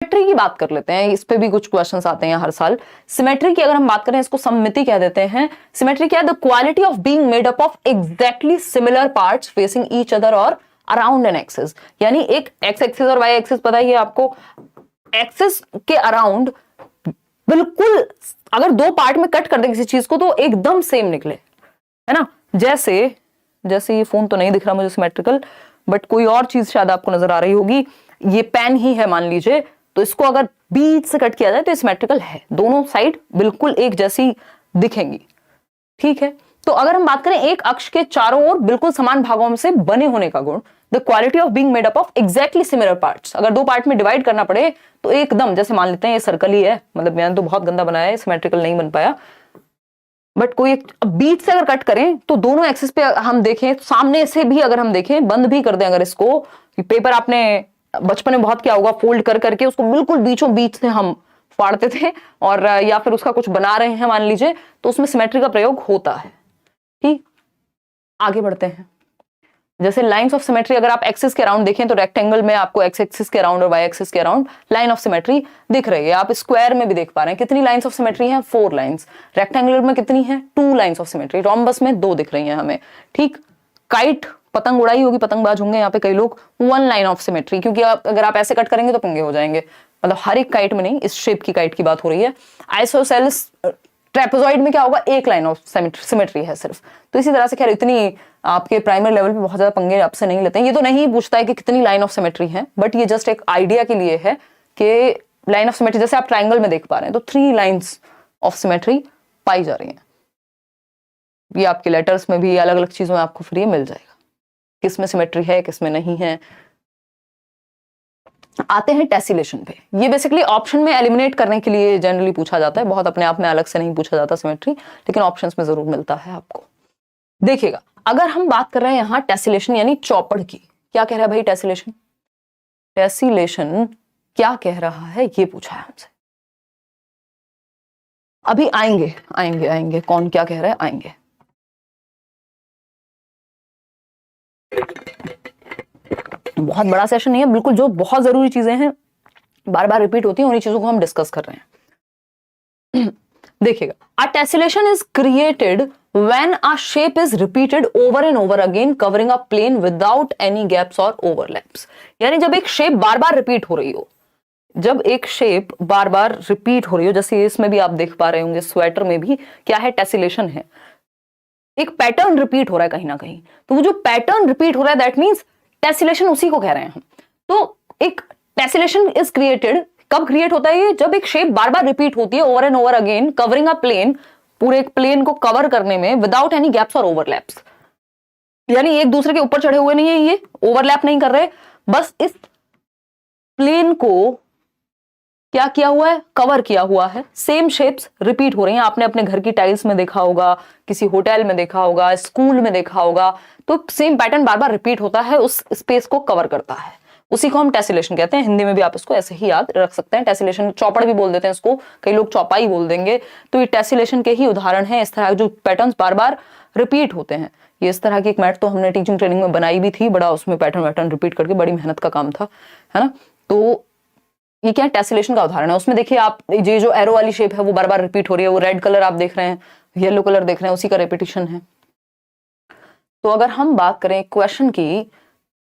Symmetry की बात कर लेते हैं, इस पे भी कुछ क्वेश्चंस आते हैं हर साल। सिमेट्री की अगर हम बात करें, इसको सममिति कह देते हैं। सिमेट्री क्या है? The quality of being made up of exactly similar parts facing each other और अराउंड एन एक्सिस। यानी एक एक्स एक्सिस और वाई एक्सिस पता ही है आपको, एक्सिस के अराउंड बिल्कुल अगर दो पार्ट में कट कर दे किसी चीज को तो एकदम सेम निकले, है ना। जैसे ये फोन तो नहीं दिख रहा मुझे सिमेट्रिकल, बट कोई और चीज शायद आपको नजर आ रही होगी। ये पेन ही है मान लीजिए, तो इसको अगर बीच से कट किया जाए तो सिमेट्रिकल है, दोनों साइड बिल्कुल एक जैसी दिखेंगी, ठीक है। तो अगर हम बात करें एक अक्ष के चारों ओर बिल्कुल समान भागों से बने होने का गुण, the quality of being made up of exactly similar parts. अगर दो पार्ट में डिवाइड करना पड़े तो एकदम, जैसे मान लेते हैं ये सर्कल ही है, मतलब मैंने तो बहुत गंदा बनाया है, सिमेट्रिकल नहीं बन पाया, बट कोई एक बीच से अगर कट करें तो दोनों एक्सिस पे हम देखें, सामने से भी अगर हम देखें, बंद भी कर दें अगर इसको, पेपर आपने बचपन में बहुत किया होगा, फोल्ड कर करके उसको बिल्कुल बीचों बीच से हम फाड़ते थे, और या फिर उसका कुछ बना रहे हैं मान लीजिए, तो उसमें सिमेट्री का प्रयोग होता है। ठीक, आगे बढ़ते हैं। जैसे लाइंस ऑफ सिमेट्री, अगर आप एक्सिस के अराउंड देखें तो रेक्टेंगल में आपको एक्स एक्सिस के अराउंड और वाई एक्सिस के अराउंड लाइन ऑफ सिमेट्री दिख रही है। आप स्क्वायर में भी देख पा रहे हैं कितनी लाइंस ऑफ सिमेट्री हैं, 4 लाइंस। रेक्टेंगुलर में कितनी है, 2 लाइंस ऑफ सिमेट्री। रोम्बस में 2 दिख रही हैं हमें, ठीक। काइट, पतंग उड़ाई होगी, पतंगबाज होंगे यहाँ पे कई लोग, 1 लाइन ऑफ सिमेट्री, क्योंकि अगर आप ऐसे कट करेंगे तो पंगे हो जाएंगे, मतलब हर एक काइट में नहीं, इस शेप की काइट की बात हो रही है। आइसोसेलेस ट्रेपेजॉइड में क्या होगा, 1 लाइन ऑफ सिमेट्री है सिर्फ। तो इसी तरह से खैर इतनी आपके प्राइमरी लेवल पे बहुत ज्यादा पंगे आपसे नहीं लेते हैं। ये तो नहीं पूछता है कि कितनी लाइन ऑफ सिमेट्री है, बट ये जस्ट एक आइडिया के लिए है कि लाइन ऑफ सिमेट्री, जैसे आप ट्राइंगल में देख पा रहे हैं तो 3 लाइंस ऑफ सिमेट्री पाई जा रही हैं। ये आपके लेटर्स में भी, अलग अलग चीजों में आपको फिर ये मिल जाएगा किस में सिमेट्री है किस में नहीं है। आते हैं टेसिलेशन पे। ये बेसिकली ऑप्शन में एलिमिनेट करने के लिए जनरली पूछा जाता है, बहुत अपने आप में अलग से नहीं पूछा जाता सिमेट्री, लेकिन ऑप्शंस में जरूर मिलता है आपको। देखिएगा, अगर हम बात कर रहे हैं यहां टेसिलेशन यानी चौपड़ की, क्या कह रहा है भाई टेसिलेशन? टेसिलेशन क्या कह रहा है ये पूछा है हमसे। अभी आएंगे आएंगे आएंगे, कौन क्या कह रहा है आएंगे। बहुत बड़ा सेशन नहीं है, बिल्कुल जो बहुत जरूरी चीजें हैं बार बार रिपीट होती हैं उन्हीं चीजों को हम डिस्कस कर रहे हैं। देखिएगा, a tessellation is created when a shape is repeated over and over again covering a plane without any gaps और ओवरलैप्स। यानी जब एक शेप बार बार रिपीट हो रही हो, जब एक शेप बार बार रिपीट हो रही हो, जैसे इसमें भी आप देख पा रहे होंगे, स्वेटर में भी क्या है, टेसिलेशन है, एक पैटर्न रिपीट हो रहा है कहीं ना कहीं। तो वो जो पैटर्न रिपीट हो रहा है दैट मींस टेसिलेशन, उसी को कह रहे हैं हम। तो एक टेसिलेशन इज क्रिएटेड, कब क्रिएट होता है ये, जब एक शेप बार बार रिपीट होती है over and over again covering a plane, पूरे एक प्लेन को कवर करने में, विदाउट एनी गैप्स और ओवरलैप्स। यानी एक दूसरे के ऊपर चढ़े हुए नहीं है, ये ओवरलैप नहीं कर रहे, बस इस प्लेन को क्या किया हुआ है, कवर किया हुआ है। सेम शेप्स रिपीट हो रही हैं, आपने अपने घर की टाइल्स में देखा होगा, किसी होटल में देखा होगा, स्कूल में देखा होगा, तो सेम पैटर्न बार बार रिपीट होता है, उस स्पेस को कवर करता है, उसी को हम टेसिलेशन कहते हैं। हिंदी में भी आप इसको ऐसे ही याद रख सकते हैं, टेसिलेशन। चौपड़ भी बोल देते हैं इसको, कई लोग चौपाई बोल देंगे। तो ये टेसिलेशन के ही उदाहरण है, इस तरह जो पैटर्न्स बार बार रिपीट होते हैं। ये इस तरह की एक मैट तो हमने टीचिंग ट्रेनिंग में बनाई भी थी, बड़ा उसमें पैटर्न रिपीट करके, बड़ी मेहनत का काम था, है ना। तो ये क्या टेसिलेशन का उदाहरण है। उसमें देखिए आप, ये जो एरो वाली शेप है वो बार बार रिपीट हो रही है, वो रेड कलर आप देख रहे हैं, येलो कलर देख रहे हैं, उसी का रिपीटिशन है। तो अगर हम बात करें क्वेश्चन की,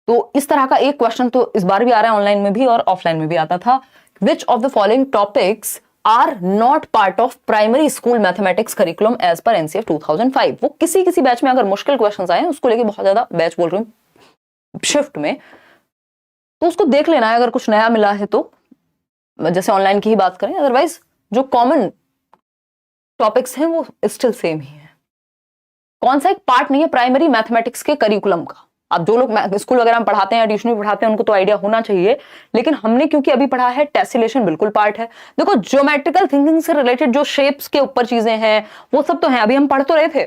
तो इस तरह का एक क्वेश्चन तो इस बार भी आ रहा है, ऑनलाइन में भी और ऑफलाइन में भी आता था। Which of the following topics are not part of primary school mathematics curriculum as per NCF 2005। वो किसी किसी बैच में अगर मुश्किल क्वेश्चन आए, उसको लेके बहुत ज्यादा बैच बोल रही हूँ शिफ्ट में, तो उसको देख लेना है अगर कुछ नया मिला है तो, जैसे ऑनलाइन की ही बात करें। अदरवाइज जो कॉमन टॉपिक्स हैं वो स्टिल सेम ही है। कौन सा एक पार्ट नहीं है प्राइमरी मैथमेटिक्स के करिकुलम का। अब जो लोग स्कूल वगैरह में पढ़ाते हैं या ट्यूशन में पढ़ाते हैं उनको तो आइडिया होना चाहिए, लेकिन हमने क्योंकि अभी पढ़ा है, टेसिलेशन बिल्कुल पार्ट है। देखो, ज्योमेट्रिकल थिंकिंग से रिलेटेड जो शेप्स के ऊपर चीजें हैं वो सब तो हैं, अभी हम पढ़ तो रहे थे।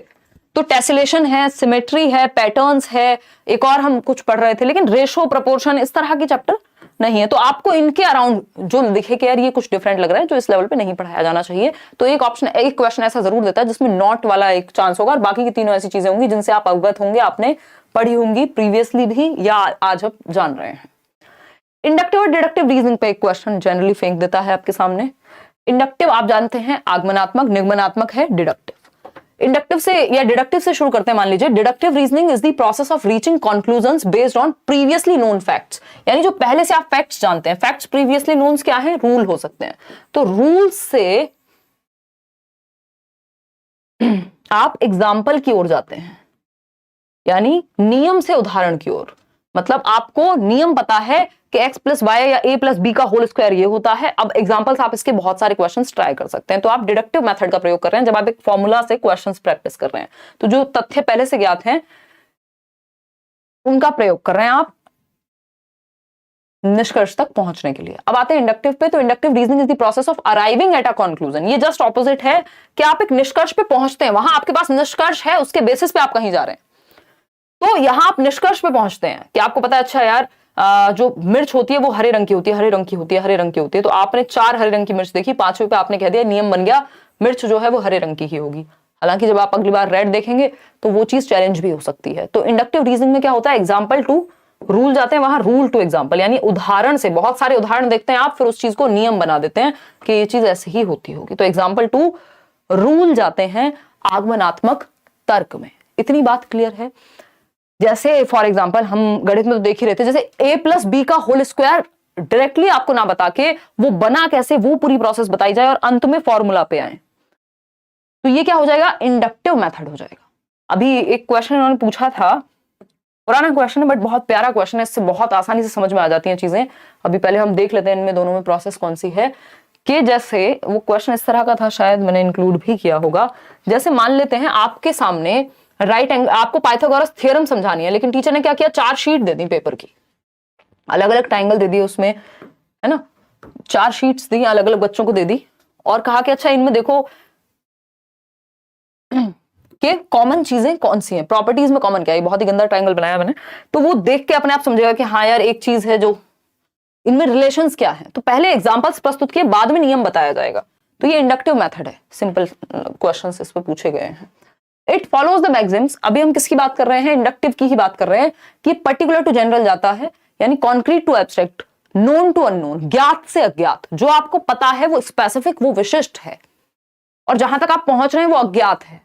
तो टेसिलेशन है, सिमेट्री है, पैटर्न्स है, एक और हम कुछ पढ़ रहे थे, लेकिन रेशो, प्रपोर्शन, इस तरह के चैप्टर नहीं है। तो आपको इनके अराउंड जो दिखे कि यार ये कुछ डिफरेंट लग रहा है, जो इस लेवल पे नहीं पढ़ाया जाना चाहिए, तो एक ऑप्शन, एक क्वेश्चन ऐसा जरूर देता है जिसमें नॉट वाला एक चांस होगा, और बाकी की तीनों ऐसी चीजें होंगी जिनसे आप अवगत होंगे, आपने पढ़ी होंगी प्रीवियसली भी या आज आप जान रहे हैं। इंडक्टिव और डिडक्टिव रीजनिंग पे एक क्वेश्चन जनरली फेंक देता है आपके सामने। इंडक्टिव आप जानते हैं आगमनात्मक, निगमनात्मक है डिडक्टिव। इंडक्टिव से या डिडक्टिव से शुरू करते हैं। मान लीजिए deductive reasoning is the process of reaching conclusions based on previously known facts, यानी जो पहले से आप फैक्ट्स जानते हैं। फैक्ट्स प्रीवियसली नोन्स क्या है? रूल हो सकते हैं। तो रूल से आप एग्जाम्पल की ओर जाते हैं, यानी नियम से उदाहरण की ओर। मतलब आपको नियम पता है कि x प्लस वाई या a प्लस बी का होल स्क्वायर ये होता है। अब एग्जांपल्स आप इसके बहुत सारे क्वेश्चंस ट्राई कर सकते हैं। तो आप डिडक्टिव मेथड का प्रयोग कर रहे हैं जब आप एक फॉर्मूला से क्वेश्चंस प्रैक्टिस कर रहे हैं। तो जो तथ्य पहले से ज्ञात हैं उनका प्रयोग कर रहे हैं आप निष्कर्ष तक पहुंचने के लिए। अब आते हैं इंडक्टिव पे। तो inductive reasoning is the process of arriving at a conclusion. ये जस्ट ऑपोजिट है कि आप एक निष्कर्ष पे पहुंचते हैं, वहां आपके पास निष्कर्ष है, उसके बेसिस पे आप कहीं जा रहे हैं। तो यहां आप निष्कर्ष पे पहुंचते हैं कि आपको पता है अच्छा यार जो मिर्च होती है वो हरे रंग की होती है, हरे रंग की होती है, हरे रंग की होती है। तो आपने 4 हरे रंग की मिर्च देखी, 5वें पे आपने कह दिया, नियम बन गया मिर्च जो है वो हरे रंग की ही होगी। हालांकि जब आप अगली बार रेड देखेंगे तो वो चीज चैलेंज भी हो सकती है। तो इंडक्टिव रीजनिंग में क्या होता है? एग्जाम्पल टू रूल जाते हैं, वहां रूल टू एग्जाम्पल, यानी उदाहरण से बहुत सारे उदाहरण देखते हैं आप, फिर उस चीज को नियम बना देते हैं कि ये चीज ऐसे ही होती होगी। तो एग्जाम्पल टू रूल जाते हैं आगमनात्मक तर्क में। इतनी बात क्लियर है? जैसे फॉर एग्जाम्पल हम गणित में तो देख ही रहे थे, जैसे a प्लस बी का होल स्क्वायर डायरेक्टली आपको ना बता के वो बना कैसे, वो पूरी प्रोसेस बताई जाए और अंत में फॉर्मूला पे आए, तो ये क्या हो जाएगा? इंडक्टिव मेथड हो जाएगा। अभी एक क्वेश्चन इन्होंने पूछा था, पुराना क्वेश्चन है बट बहुत प्यारा क्वेश्चन है, इससे बहुत आसानी से समझ में आ जाती हैं चीजें। अभी पहले हम देख लेते हैं इनमें दोनों में प्रोसेस कौन सी है। कि जैसे वो क्वेश्चन इस तरह का था, शायद मैंने इंक्लूड भी किया होगा। जैसे मान लेते हैं आपके सामने राइट एंगल, आपको पाइथागोरस थ्योरम समझानी है, लेकिन टीचर ने क्या किया? 4 शीट दे दी पेपर की, अलग अलग ट्राइंगल दे दिए उसमें, है ना, 4 शीट्स दी, अलग अलग बच्चों को दे दी और कहा कि अच्छा इनमें देखो कि कॉमन चीजें कौन सी हैं, प्रॉपर्टीज में कॉमन क्या है। बहुत ही गंदा ट्राइंगल बनाया मैंने। तो वो देख के अपने आप समझेगा कि हाँ यार एक चीज है जो इनमें रिलेशंस क्या है। तो पहले एग्जांपल्स प्रस्तुत किए, बाद में नियम बताया जाएगा। तो ये इंडक्टिव मेथड है, सिंपल क्वेश्चंस इस पे पूछे गए हैं। It follows the Maxim's. अभी हम किसकी बात कर रहे हैं? इंडक्टिव की ही बात कर रहे हैं कि पर्टिकुलर टू जनरल जाता है, यानी concrete to abstract, known to unknown, ज्ञात से अज्ञात। जो आपको पता है वो स्पेसिफिक, वो विशिष्ट है, और जहां तक आप पहुंच रहे हैं वो अज्ञात है।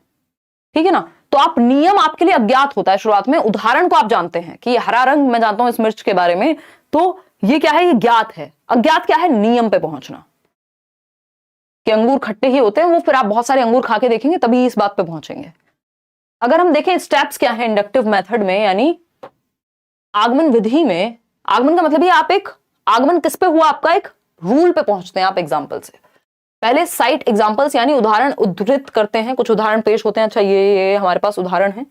ठीक है ना? तो आप नियम आपके लिए अज्ञात होता है शुरुआत में, उदाहरण को आप जानते हैं कि ये हरा रंग, मैं जानता हूं इस मिर्च के बारे में, तो ये क्या है? ये ज्ञात है। अज्ञात क्या है? नियम पे पहुंचना, कि अंगूर खट्टे ही होते हैं, वो फिर आप बहुत सारे अंगूर खा के देखेंगे तभी इस बात पे पहुंचेंगे। अगर हम देखें स्टेप्स क्या है इंडक्टिव मेथड में, यानी आगमन विधि में, आगमन का मतलब ये आप एक आगमन किस पे हुआ? आपका एक रूल पे पहुंचते हैं आप एग्जाम्पल से। पहले साइट एग्जाम्पल्स, यानी उदाहरण उद्धृत करते हैं, कुछ उदाहरण पेश होते हैं, अच्छा ये हमारे पास उदाहरण है।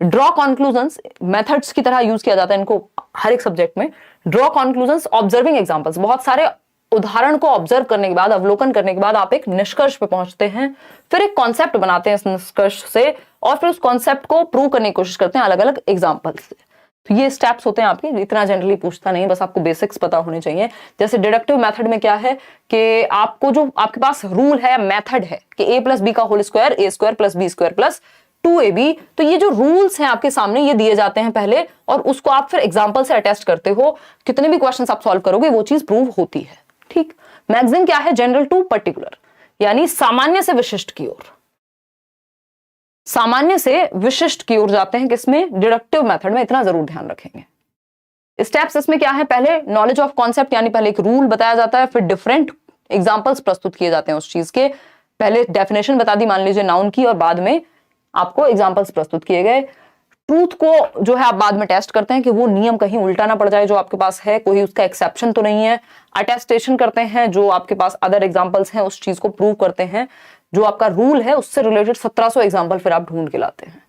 ड्रॉ कॉन्क्लूजन्स, मेथड्स की तरह यूज किया जाता है इनको हर एक सब्जेक्ट में। ड्रॉ कॉन्क्लूजन्स, ऑब्जर्विंग एग्जाम्पल्स, बहुत सारे उदाहरण को ऑब्जर्व करने के बाद, अवलोकन करने के बाद आप एक निष्कर्ष पे पहुंचते हैं, फिर एक कॉन्सेप्ट बनाते हैं इस निष्कर्ष से, और फिर उस कॉन्सेप्ट को प्रूव करने की कोशिश करते हैं अलग अलग एग्जाम्पल्स से। तो ये स्टेप्स होते हैं आपके। इतना जनरली पूछता नहीं, बस आपको बेसिक्स पता होने चाहिए। जैसे डिडक्टिव मेथड में क्या है कि आपको जो आपके पास रूल है, मेथड है कि a प्लस बी का whole square, A square plus B square plus 2ab, तो ये जो रूल्स हैं आपके सामने ये दिए जाते हैं पहले, और उसको आप फिर एग्जाम्पल से अटेस्ट करते हो। कितने भी क्वेश्चन आप सॉल्व करोगे वो चीज प्रूव होती है। ठीक। मैक्सिम क्या है? जनरल टू पर्टिकुलर, यानी सामान्य से विशिष्ट की ओर, सामान्य से विशिष्ट की ओर जाते हैं किसमें? डिडक्टिव मेथड में। इतना जरूर ध्यान रखेंगे। स्टेप्स इसमें क्या है? पहले नॉलेज ऑफ कॉन्सेप्ट, यानी पहले एक रूल बताया जाता है, फिर डिफरेंट एग्जांपल्स प्रस्तुत किए जाते हैं उस चीज के। पहले डेफिनेशन बता दी मान लीजिए नाउन की, और बाद में आपको एग्जांपल्स प्रस्तुत किए गए। ट्रूथ को जो है आप बाद में टेस्ट करते हैं कि वो नियम कहीं उल्टा ना पड़ जाए जो आपके पास है, कोई उसका एक्सेप्शन तो नहीं है। अटेस्टेशन करते हैं, जो आपके पास अदर एग्जांपल्स हैं उस चीज को प्रूव करते हैं। जो आपका रूल है उससे रिलेटेड 1700 एग्जाम्पल फिर आप ढूंढ के लाते हैं,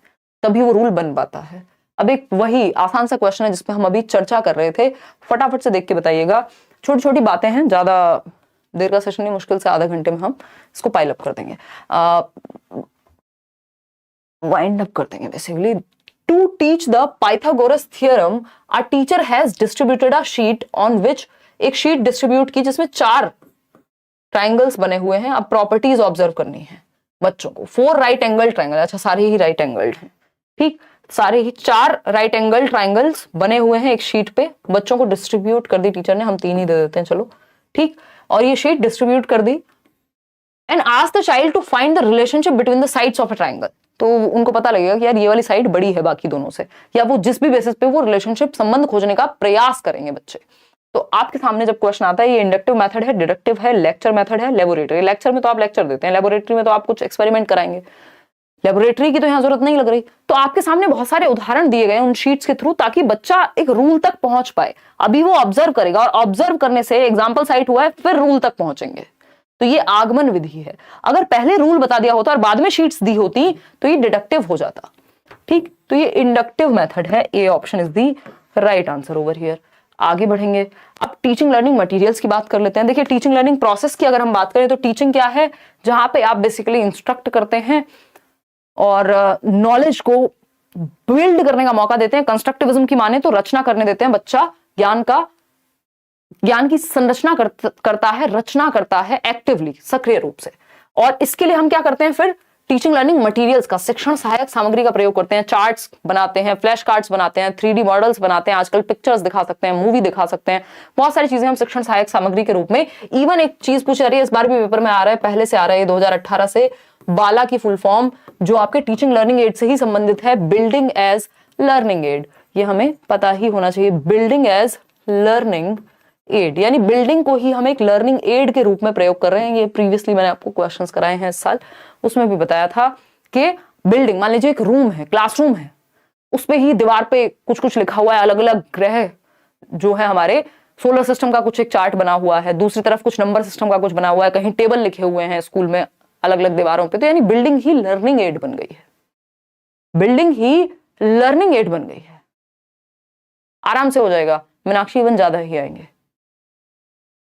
तभी वो रूल बन पाता है। अब एक वही आसान सा क्वेश्चन है जिसपे हम अभी चर्चा कर रहे थे, फटाफट से देख के बताइएगा। छोटी छोटी बातें हैं, ज्यादा देर का सेशन नहीं, मुश्किल से आधा घंटे में हम इसको पाइल अप कर देंगे, वाइंड अप कर देंगे basically. To teach the Pythagoras theorem a teacher has distributed a sheet on which, एक शीट डिस्ट्रीब्यूट की जिसमें 4 ट्राइंगल्स बने हुए हैं। अब प्रॉपर्टीज ऑब्जर्व करनी है बच्चों को। 4 राइट एंगल ट्राइंगल, अच्छा सारे ही राइट एंगल्ड हैं, ठीक, सारे ही 4 राइट एंगल ट्राइंगल्स बने हुए हैं एक शीट पे, बच्चों को डिस्ट्रीब्यूट कर दी टीचर ने, हम 3 ही दे देते हैं चलो, ठीक, और ये शीट डिस्ट्रीब्यूट कर दी and ask the child to find the relationship between the sides of a triangle. तो उनको पता लगेगा कि यार ये वाली साइड बड़ी है बाकी दोनों से, या वो जिस भी बेसिस पे वो रिलेशनशिप संबंध खोजने का प्रयास करेंगे बच्चे। तो आपके सामने जब क्वेश्चन आता है, ये इंडक्टिव मेथड है, डिडक्टिव है, लेक्चर मेथड है, लेबोरेटरी। लेक्चर में तो आप लेक्चर देते हैं, लेबोरेटरी में तो आप कुछ एक्सपेरिमेंट कराएंगे, लेबोरेटरी की तो यहाँ जरूरत नहीं लग रही। तो आपके सामने बहुत सारे उदाहरण दिए गए उन शीट्स के थ्रू, ताकि बच्चा एक रूल तक पहुंच पाए। अभी वो ऑब्जर्व करेगा और ऑब्जर्व करने से एग्जाम्पल साइट हुआ है, फिर रूल तक पहुंचेंगे। तो ये आगमन विधि है। अगर पहले रूल बता दिया होता और बाद में शीट्स दी होती तो ये डिडक्टिव हो जाता। ठीक, तो ये इंडक्टिव मेथड है। A option is the right answer over here. आगे बढ़ेंगे, अब टीचिंग लर्निंग मटेरियल्स की बात कर लेते हैं। देखिए, टीचिंग लर्निंग प्रोसेस की अगर हम बात करें तो टीचिंग क्या है, जहां पे आप बेसिकली इंस्ट्रक्ट करते हैं और नॉलेज को बिल्ड करने का मौका देते हैं। कंस्ट्रक्टिविज्म की माने तो रचना करने देते हैं, बच्चा ज्ञान की संरचना करता है, रचना करता है एक्टिवली, सक्रिय रूप से। और इसके लिए हम क्या करते हैं, फिर टीचिंग लर्निंग मटेरियल्स का, शिक्षण सहायक सामग्री का प्रयोग करते हैं। चार्ट्स बनाते हैं, फ्लैश कार्ड्स बनाते हैं, 3D मॉडल्स बनाते हैं, आजकल पिक्चर्स दिखा सकते हैं, मूवी दिखा सकते हैं, बहुत सारी चीजें हम शिक्षण सहायक सामग्री के रूप में। इवन एक चीज पूछी जा रही है, इस बार भी पेपर में आ रहा है, पहले से आ रहा है 2018 से, बाला की फुल फॉर्म जो आपके टीचिंग लर्निंग एड से ही संबंधित है, बिल्डिंग एज लर्निंग एड। ये हमें पता ही होना चाहिए, बिल्डिंग एज लर्निंग एड, यानी बिल्डिंग को ही हम एक लर्निंग एड के रूप में प्रयोग कर रहे हैं। ये प्रीवियसली मैंने आपको क्वेश्चंस कराए हैं इस साल, उसमें भी बताया था कि बिल्डिंग, मान लीजिए एक रूम है, क्लासरूम है, उस पे ही दीवार पे कुछ कुछ लिखा हुआ है, अलग अलग ग्रह जो है हमारे सोलर सिस्टम का कुछ एक चार्ट बना हुआ है, दूसरी तरफ कुछ नंबर सिस्टम का कुछ बना हुआ है, कहीं टेबल लिखे हुए हैं स्कूल में अलग अलग दीवारों पे। तो यानी बिल्डिंग ही लर्निंग एड बन गई है, बिल्डिंग ही लर्निंग एड बन गई है। आराम से हो जाएगा, मीनाक्षी इवन ज्यादा ही आएंगे।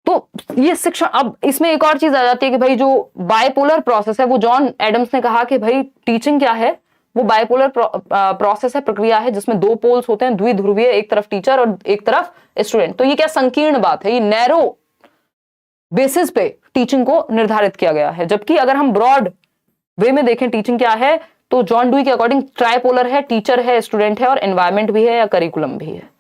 तो ये शिक्षण, अब इसमें एक और चीज आ जाती है कि भाई जो बायपोलर प्रोसेस है, वो जॉन एडम्स ने कहा कि भाई टीचिंग क्या है, वो बायपोलर प्रोसेस है, प्रक्रिया है जिसमें 2 पोल्स होते हैं, द्विध्रुवीय, एक तरफ टीचर और एक तरफ स्टूडेंट। तो ये क्या संकीर्ण बात है, ये नैरो बेसिस पे टीचिंग को निर्धारित किया गया है। जबकि अगर हम ब्रॉड वे में देखें टीचिंग क्या है, तो जॉन डुई के अकॉर्डिंग ट्राइपोलर है, टीचर है, स्टूडेंट है और एनवायरमेंट भी है या करिकुलम भी है।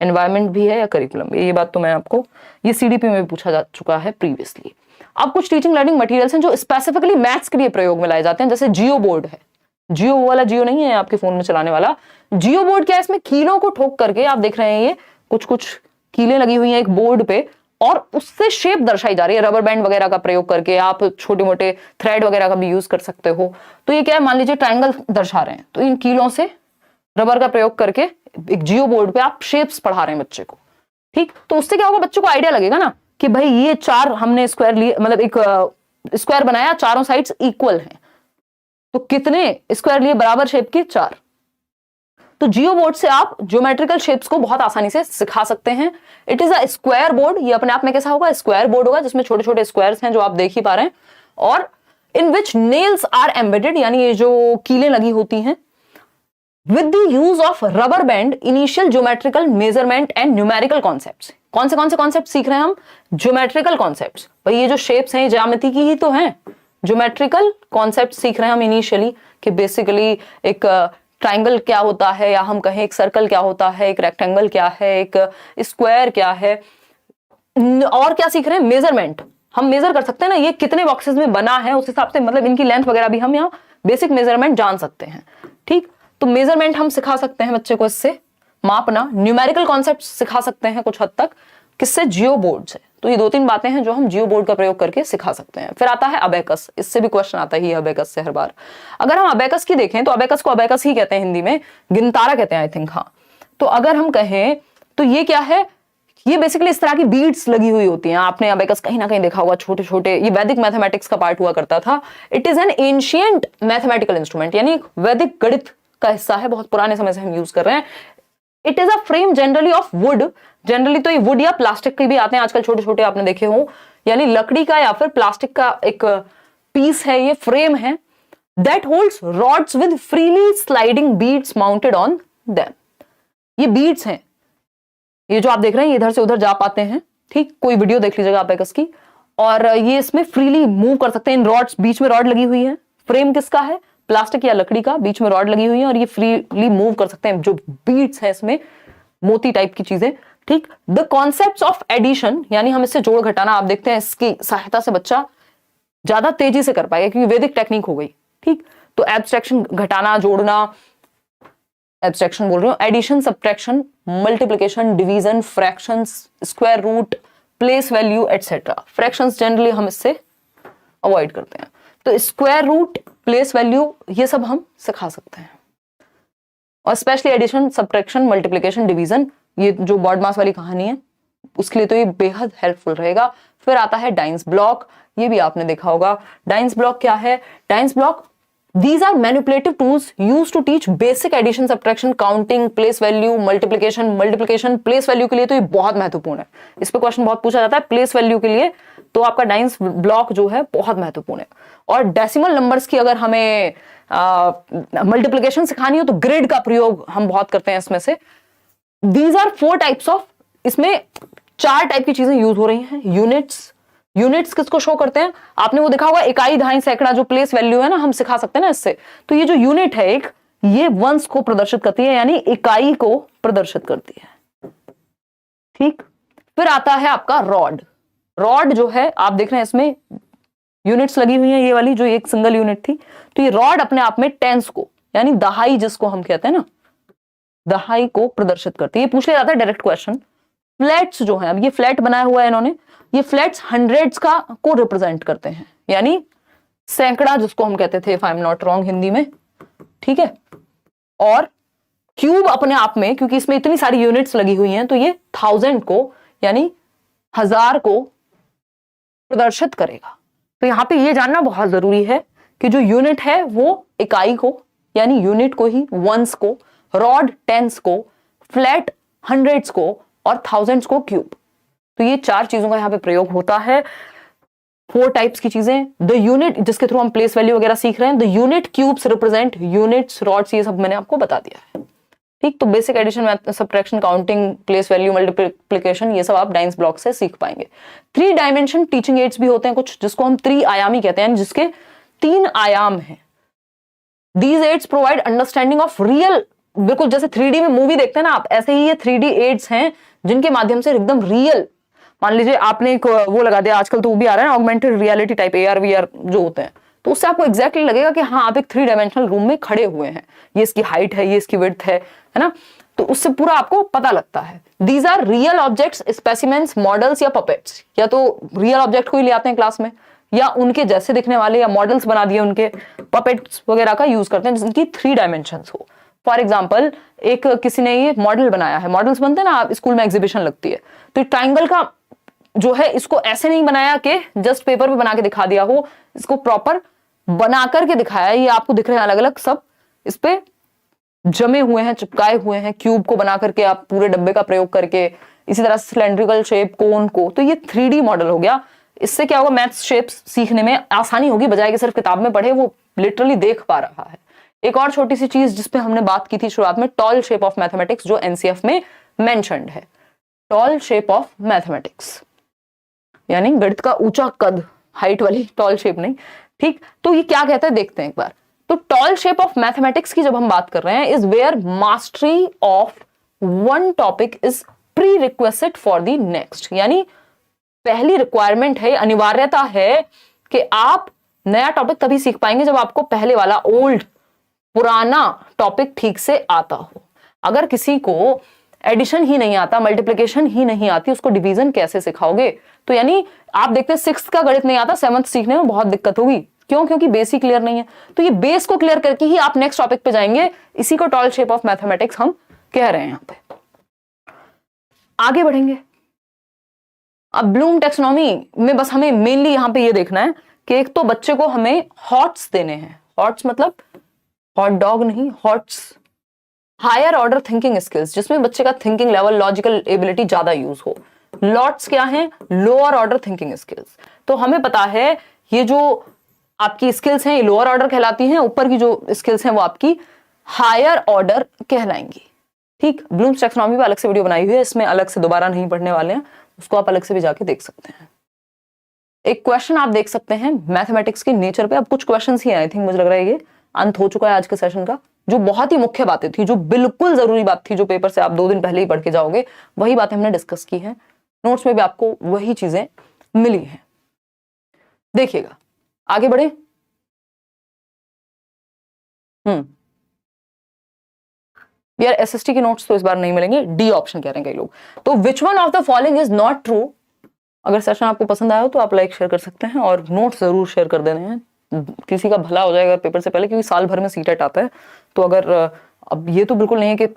एनवायरमेंट भी है या करिकुलम, ये बात तो मैं आपको, ये सीडीपी में भी पूछा जा चुका है प्रीवियसली। अब कुछ टीचिंग लर्निंग मटेरियल्स हैं जो स्पेसिफिकली मैथ्स के लिए प्रयोग में लाए जाते हैं, जैसे जियो बोर्ड है। जियो वाला जियो नहीं है आपके फोन में चलाने वाला, जियो बोर्ड क्या है, इसमें कीलों को ठोक करके आप देख रहे हैं, ये कुछ कुछ कीलें लगी हुई हैं एक बोर्ड पे और उससे शेप दर्शाई जा रही है। रबर बैंड वगैरह का प्रयोग करके आप छोटे मोटे थ्रेड वगैरह का भी यूज कर सकते हो। तो ये क्या है, मान लीजिए ट्राइंगल दर्शा रहे हैं, तो इन कीलों से रबर का प्रयोग करके एक जियो बोर्ड पे आप शेप्स पढ़ा रहे हैं बच्चे को। ठीक, तो उससे क्या होगा, बच्चों को आइडिया लगेगा ना कि भाई ये 4 हमने स्क्वायर लिए, मतलब एक स्क्वायर बनाया, चारों साइड्स इक्वल हैं, तो कितने स्क्वायर लिए बराबर शेप के, 4। तो जियो बोर्ड से आप ज्योमेट्रिकल शेप्स को बहुत आसानी से सिखा सकते हैं। It is a square board, ये अपने आप में कैसा होगा, स्क्वायर बोर्ड होगा जिसमें छोटे छोटे स्क्वायर्स हैं जो आप देख ही पा रहे हैं, और इन विच नेल्स आर एम्बेडेड, यानी ये जो कीलें लगी होती हैं, with the use of rubber band, initial geometrical measurement and numerical concepts। कौन से कॉन्सेप्ट सीख रहे हैं हम, ज्योमेट्रिकल कॉन्सेप्ट्स। भाई ये जो शेप्स हैं ज्यामिति की ही तो हैं, ज्योमेट्रिकल कॉन्सेप्ट सीख रहे हैं हम इनिशियली, कि बेसिकली एक ट्राइंगल क्या होता है, या हम कहें एक सर्कल क्या होता है, एक रेक्टेंगल क्या है, एक स्क्वायर क्या है, और क्या सीख रहे हैं, मेजरमेंट। हम मेजर कर सकते हैं ना, ये कितने बॉक्सेस में बना है, उस हिसाब से मतलब इनकी लेंथ वगैरह भी हम यहाँ बेसिक मेजरमेंट जान सकते हैं। ठीक, तो मेजरमेंट हम सिखा सकते हैं बच्चे को, इससे मापना। न्यूमेरिकल कॉन्सेप्ट सिखा सकते हैं कुछ हद तक, किससे, जियो बोर्ड से। तो ये 2-3 बातें हैं जो हम जियो बोर्ड का प्रयोग करके सिखा सकते हैं। फिर आता है अबेकस, इससे भी क्वेश्चन आता ही है अबेकस से हर बार। अगर हम अबेकस की देखें तो अबेकस को अबेकस ही कहते हैं हिंदी में, गिनतारा कहते हैं आई थिंक, हाँ। तो अगर हम कहें तो ये क्या है, ये बेसिकली इस तरह की बीड्स लगी हुई होती हैं, आपने अबेकस कहीं ना कहीं देखा होगा, छोटे छोटे, ये वैदिक मैथमेटिक्स का पार्ट हुआ करता था। It is N ancient mathematical instrument, यानी वैदिक गणित का हिस्सा है, बहुत पुराने समय से हम यूज कर रहे हैं। It is a frame generally of would, generally तो ये वुड या प्लास्टिक के भी आते हैं आजकल, छोटे छोटे आपने देखे हो, यानी लकड़ी का या फिर प्लास्टिक का एक पीस है, ये फ्रेम है। That holds rods with freely sliding beads mounted on them. ये बीड्स हैं, ये जो आप देख रहे हैं, इधर से उधर जा पाते हैं। ठीक, कोई वीडियो देख लीजिएगा अबेकस की, और ये इसमें फ्रीली मूव कर सकते हैं। इन रॉड्स, बीच में रॉड लगी हुई है, फ्रेम किसका है, प्लास्टिक या लकड़ी का, बीच में रॉड लगी हुई है और ये फ्रीली मूव कर सकते हैं, जो बीट्स है इसमें मोती टाइप की चीजें, ठीक। द कॉन्सेप्ट ऑफ एडिशन, यानी हम इससे जोड़ घटाना, आप देखते हैं इसकी सहायता से बच्चा ज्यादा तेजी से कर पाएगा क्योंकि वैदिक टेक्निक हो गई, ठीक। तो एब्स्ट्रैक्शन, घटाना, जोड़ना, एब्स्ट्रैक्शन बोल रही हूँ, addition, subtraction, multiplication, division, fractions, square root, place value etcetera. Fractions generally हम इससे अवॉइड करते हैं, तो स्क्वायर रूट, प्लेस वैल्यू, ये सब हम सिखा सकते हैं। और specially addition, subtraction, multiplication, division, ये जो बॉड मास वाली कहानी है उसके लिए तो ये बेहद हेल्पफुल रहेगा। फिर आता है डाइंस ब्लॉक, ये भी आपने देखा होगा। डाइंस ब्लॉक क्या है? Dice block, these are manipulative tools used to teach basic addition, subtraction, counting, place value, multiplication, place value के लिए तो ये बहुत महत्वपूर्ण है, इस पे क्वेश्चन बहुत पूछा जाता है। place value के लिए तो आपका डाइंस ब्लॉक जो है बहुत महत्वपूर्ण है। और डेसिमल नंबर्स की अगर हमें मल्टीप्लिकेशन सिखानी हो तो ग्रिड का प्रयोग हम बहुत करते हैं इसमें से। These are 4 types of, इसमें 4 टाइप की चीजें यूज हो रही हैं। यूनिट्स किसको शो करते हैं? आपने वो देखा होगा इकाई, दहाई, सैकड़ा, जो प्लेस वैल्यू है ना, हम सिखा सकते हैं ना इससे। तो ये जो यूनिट है एक, ये वंस को प्रदर्शित करती है, यानी इकाई को प्रदर्शित करती है, ठीक। फिर आता है आपका रॉड जो है, आप देख रहे हैं इसमें यूनिट्स लगी हुई हैं, ये वाली जो एक सिंगल यूनिट थी। तो ये रॉड अपने आप में टेंस को, यानी दहाई जिसको हम कहते हैं ना, दहाई को प्रदर्शित करती है। ये पूछ लिया जाता है डायरेक्ट क्वेश्चन। फ्लैट्स जो है, अब ये फ्लैट बनाया हुआ है इन्होंने, ये फ्लैट्स हंड्रेड्स का को रिप्रेजेंट करते हैं, यानी सैकड़ा जिसको हम कहते थे, if I am not wrong, Hindi में, ठीक है। और क्यूब अपने आप में, क्योंकि इसमें इतनी सारी यूनिट्स लगी हुई हैं, तो ये 1000 को, यानी 1000 को प्रदर्शित करेगा। तो यहां पे ये जानना बहुत जरूरी है कि जो यूनिट है वो इकाई को, यानी यूनिट को ही, वंस को, रॉड टेंस को, फ्लैट हंड्रेड्स को, और थाउजेंड्स को क्यूब। तो ये 4 चीजों का यहाँ पे प्रयोग होता है। 4 टाइप्स की चीजें। द यूनिट, जिसके थ्रू हम प्लेस वैल्यू वगैरह सीख रहे हैं, the unit cubes represent units, rods, ये सब मैंने आपको बता दिया है, ठीक। तो basic addition, subtraction, counting, place value, multiplication, ये सब आप डाइंस ब्लॉक से सीख पाएंगे। 3 डायमेंशन टीचिंग एड्स भी होते हैं कुछ, जिसको हम त्रिआयामी कहते हैं, जिसके 3 आयाम हैं। These aids provide understanding of real, बिल्कुल जैसे 3D में मूवी देखते हैं ना आप, ऐसे ही ये 3D एड्स हैं जिनके माध्यम से एकदम रियल, मान लीजिए आपने एक वो लगा दिया, आजकल तो वो भी आ रहा है ना, augmented reality type, AR VR जो होते हैं, तो उससे आपको एग्जैक्टली लगेगा कि हाँ आप एक 3 डायमेंशनल रूम में खड़े हुए हैं, ये इसकी हाइट है, ये इसकी विड्थ है ना, तो उससे पूरा आपको पता लगता है। These are real objects, specimens, models या पपेट्स, या तो रियल ऑब्जेक्ट को ही ले आते हैं क्लास में, या उनके जैसे दिखने वाले, या मॉडल्स बना दिए उनके, पपेट्स वगैरह का यूज करते हैं जिनकी 3 डायमेंशंस हो। फॉर एग्जाम्पल, एक किसी ने ये मॉडल बनाया है, मॉडल्स बनते हैं ना, आप स्कूल में एग्जीबिशन लगती है, तो ट्राइंगल का जो है, इसको ऐसे नहीं बनाया कि जस्ट पेपर पे बना के दिखा दिया हो, इसको प्रॉपर बना करके दिखाया है। ये आपको दिख रहे हैं अलग अलग, सब इस पे जमे हुए हैं, चिपकाए हुए हैं, क्यूब को बना करके आप पूरे डब्बे का प्रयोग करके, इसी तरह सिलेंड्रिकल शेप, कोन को, तो ये 3D मॉडल हो गया। इससे क्या होगा, मैथ्स शेप्स सीखने में आसानी होगी, बजाय कि सिर्फ किताब में पढ़े, वो लिटरली देख पा रहा है। एक और छोटी सी चीज जिसपे हमने बात की थी शुरुआत में, टॉल शेप ऑफ मैथमेटिक्स, जो NCF में मेंशन्ड है। टॉल शेप ऑफ मैथमेटिक्स यानी गणित का ऊंचा कद, हाइट वाली टॉल शेप नहीं, ठीक। तो ये क्या कहता है देखते हैं एक बार। तो टॉल शेप ऑफ मैथमेटिक्स की जब हम बात कर रहे हैं, is where mastery of one topic is prerequisite for the next, यानी पहली रिक्वायरमेंट है, अनिवार्यता है कि आप नया टॉपिक तभी सीख पाएंगे जब आपको पहले वाला ओल्ड, पुराना टॉपिक ठीक से आता हो। अगर किसी को एडिशन ही नहीं आता, मल्टीप्लिकेशन ही नहीं आती, उसको डिवीजन कैसे सिखाओगे? तो यानी आप देखते हैं 6th का गणित नहीं आता, 7th सीखने में बहुत दिक्कत होगी। क्यों? क्योंकि बेस ही क्लियर नहीं है। तो ये बेस को क्लियर करके ही आप नेक्स्ट टॉपिक पे जाएंगे, इसी को टॉल शेप ऑफ मैथमेटिक्स हम कह रहे हैं। यहां पे आगे बढ़ेंगे। अब ब्लूम टेक्सोनॉमी में बस हमें मेनली यहां पे ये देखना है कि एक तो बच्चे को हमें हॉट्स देने हैं, हॉट्स मतलब हॉट डॉग नहीं, HOTS, higher order thinking skills, जिसमें बच्चे का थिंकिंग लेवल, लॉजिकल एबिलिटी ज्यादा यूज हो। लॉट्स क्या है? Lower order thinking skills. तो हमें पता है ये जो आपकी स्किल्स हैं ये लोअर ऑर्डर कहलाती हैं, ऊपर की जो स्किल्स हैं वो आपकी हायर ऑर्डर कहलाएंगी, ठीक। ब्लूम्स टैक्सोनॉमी पे अलग से वीडियो बनाई हुई है, इसमें अलग से दोबारा नहीं पढ़ने वाले हैं, उसको आप अलग से भी जाके देख सकते हैं। एक क्वेश्चन आप देख सकते हैं मैथमेटिक्स के नेचर पे। अब कुछ क्वेश्चंस ही आई थिंक, मुझे लग रहा है ये अंत हो चुका है आज के सेशन का। जो बहुत ही मुख्य बातें थी, जो बिल्कुल जरूरी बात थी, जो पेपर से आप 2 दिन पहले ही पढ़ के जाओगे, वही बातें हमने डिस्कस की हैं। नोट्स में भी आपको वही चीजें मिली हैं। देखिएगा, आगे बढ़े। यार एसएसटी के नोट्स तो इस बार नहीं मिलेंगे, डी ऑप्शन कह रहे हैं कई लोग। तो which one of the following is not true. अगर सेशन आपको पसंद आया हो तो आप लाइक शेयर कर सकते हैं और नोट्स जरूर शेयर कर देने हैं, किसी का भला हो जाएगा पेपर से पहले, क्योंकि साल भर में सीटेट आता है। तो अगर अब ये तो बिल्कुल नहीं है कि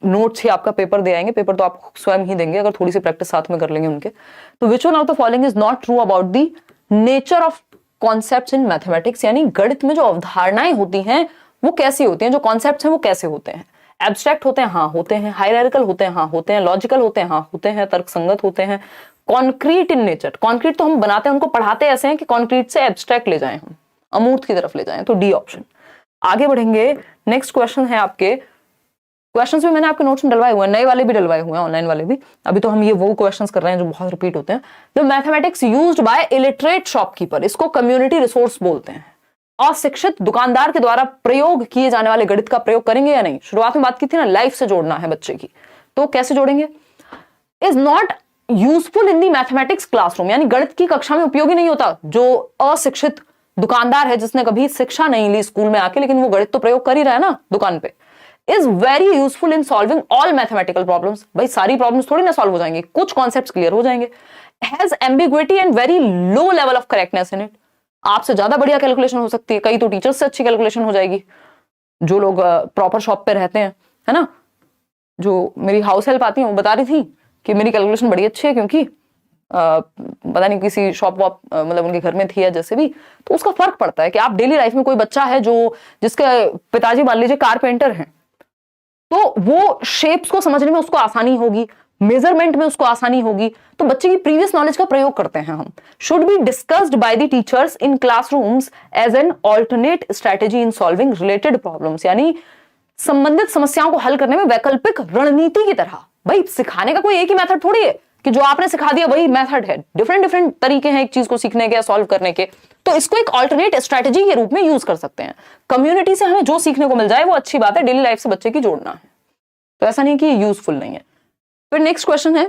नोट्स ही आपका पेपर दे आएंगे, पेपर तो आप स्वयं ही देंगे अगर थोड़ी सी प्रैक्टिस साथ में कर लेंगे उनके। तो which one of the following is not true about the nature of concepts in mathematics, यानी गणित में जो अवधारणाएं होती हैं वो कैसी होती हैं, जो कॉन्सेप्ट्स हैं वो कैसे होते हैं। एब्स्ट्रैक्ट होते हैं, हाँ होते हैं। हायरार्किकल होते हैं, हाँ होते हैं। लॉजिकल होते हैं, हाँ होते हैं। तर्कसंगत होते हैं। कॉन्क्रीट इन नेचर, कॉन्क्रीट तो हम बनाते हैं, उनको पढ़ाते ऐसे हैं कि कॉन्क्रीट से एब्स्ट्रैक्ट ले जाएं, हम अमूर्त की तरफ ले जाएं। तो डी ऑप्शन। आगे बढ़ेंगे, नेक्स्ट क्वेश्चन है आपके। क्वेश्चंस भी मैंने आपके नोट्स में डलवाए हुए हैं, नए वाले भी डलवाए हुए हैं, ऑनलाइन वाले भी। अभी तो हम ये वो क्वेश्चंस कर रहे हैं जो बहुत रिपीट होते हैं। The mathematics used by illiterate shopkeeper, इसको कम्युनिटी रिसोर्स बोलते हैं। अशिक्षित दुकानदार के द्वारा प्रयोग किए जाने वाले गणित का प्रयोग करेंगे या नहीं। शुरुआत में बात की थी ना, लाइफ से जोड़ना है बच्चे की, तो कैसे जोड़ेंगे। Is not useful in the mathematics classroom, यानी गणित की कक्षा में उपयोगी नहीं होता। जो अशिक्षित दुकानदार है, जिसने कभी शिक्षा नहीं ली स्कूल में आके, लेकिन वो गणित तो प्रयोग कर ही रहा है ना दुकान पे। Is very useful in solving all mathematical problems, भाई सारी प्रॉब्लम्स थोड़ी ना सॉल्व हो जाएंगे, कुछ कॉन्सेप्ट्स क्लियर हो जाएंगे। Has ambiguity and very low level of correctness in it, आपसे ज्यादा बढ़िया कैलकुलेशन हो सकती है, कई तो टीचर्स से अच्छी कैलकुलेशन हो जाएगी। जो लोग प्रॉपर शॉप पे रहते हैं, है ना, जो मेरी हाउस हेल्प आती है, वो बता रही थी कि मेरी कैलकुलेशन बड़ी अच्छी है, क्योंकि पता नहीं किसी शॉप वॉप मतलब उनके घर में थी या जैसे भी। तो उसका फर्क पड़ता है कि आप डेली लाइफ में, कोई बच्चा है जो जिसके पिताजी मान लीजिए कारपेंटर हैं, तो वो शेप्स को समझने में उसको आसानी होगी, मेजरमेंट में उसको आसानी होगी, तो बच्चे की प्रीवियस नॉलेज का प्रयोग करते हैं हम। Should be discussed by the teachers in classrooms as an alternate strategy in solving related problems, यानी संबंधित समस्याओं को हल करने में वैकल्पिक रणनीति की तरह। भाई सिखाने का कोई एक ही मेथड थोड़ी है कि जो आपने सिखा दिया वही मेथड है, डिफरेंट डिफरेंट तरीके हैं एक चीज को सीखने के या सॉल्व करने के। तो इसको एक ऑल्टरनेट स्ट्रेटेजी के रूप में यूज कर सकते हैं। कम्युनिटी से हमें जो सीखने को मिल जाए वो अच्छी बात है, डेली लाइफ से बच्चे की जोड़ना है, तो ऐसा नहीं कि ये यूजफुल नहीं है। फिर नेक्स्ट क्वेश्चन है,